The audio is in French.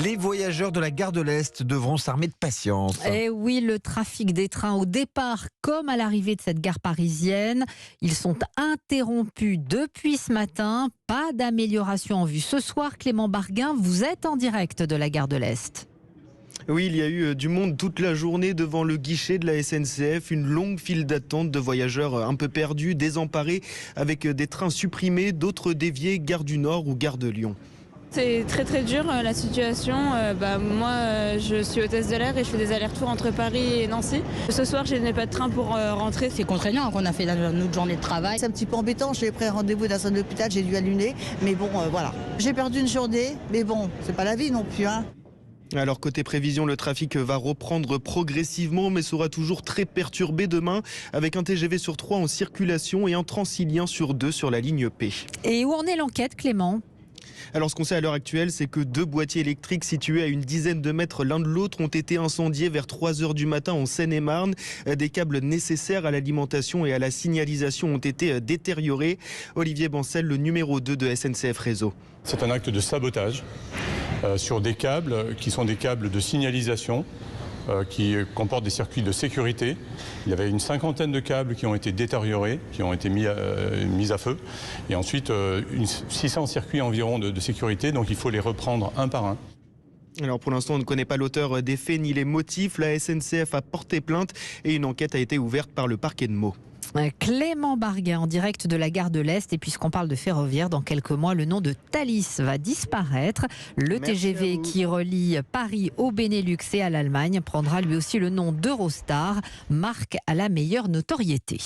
Les voyageurs de la gare de l'Est devront s'armer de patience. Eh oui, le trafic des trains au départ comme à l'arrivée de cette gare parisienne, ils sont interrompus depuis ce matin. Pas d'amélioration en vue. Ce soir, Clément Barguin, vous êtes en direct de la gare de l'Est. Oui, il y a eu du monde toute la journée devant le guichet de la SNCF. Une longue file d'attente de voyageurs un peu perdus, désemparés, avec des trains supprimés, d'autres déviés, gare du Nord ou gare de Lyon. C'est très dur la situation. Moi, je suis hôtesse de l'air et je fais des allers-retours entre Paris et Nancy. Ce soir, je n'ai pas de train pour rentrer. C'est contraignant qu'on a fait notre journée de travail. C'est un petit peu embêtant. J'ai pris un rendez-vous dans un hôpital, j'ai dû annuler. Mais bon, voilà. J'ai perdu une journée, mais bon, c'est pas la vie non plus, hein. Alors côté prévision, le trafic va reprendre progressivement mais sera toujours très perturbé demain avec un TGV sur 3 en circulation et un Transilien sur 2 sur la ligne P. Et où en est l'enquête, Clément ? Alors ce qu'on sait à l'heure actuelle, c'est que 2 boîtiers électriques situés à une dizaine de mètres l'un de l'autre ont été incendiés vers 3h du matin en Seine-et-Marne. Des câbles nécessaires à l'alimentation et à la signalisation ont été détériorés. Olivier Bancel, le numéro 2 de SNCF Réseau. C'est un acte de sabotage sur des câbles qui sont des câbles de signalisation qui comportent des circuits de sécurité. Il y avait une 50aine de câbles qui ont été détériorés, qui ont été mis à feu. Et ensuite, 600 circuits environ de sécurité, donc il faut les reprendre un par un. Alors pour l'instant, on ne connaît pas l'auteur des faits ni les motifs. La SNCF a porté plainte et une enquête a été ouverte par le parquet de Meaux. Clément Barguin en direct de la gare de l'Est. Et puisqu'on parle de ferroviaire, dans quelques mois, le nom de Thalys va disparaître. Le TGV qui relie Paris au Benelux et à l'Allemagne prendra lui aussi le nom d'Eurostar, marque à la meilleure notoriété.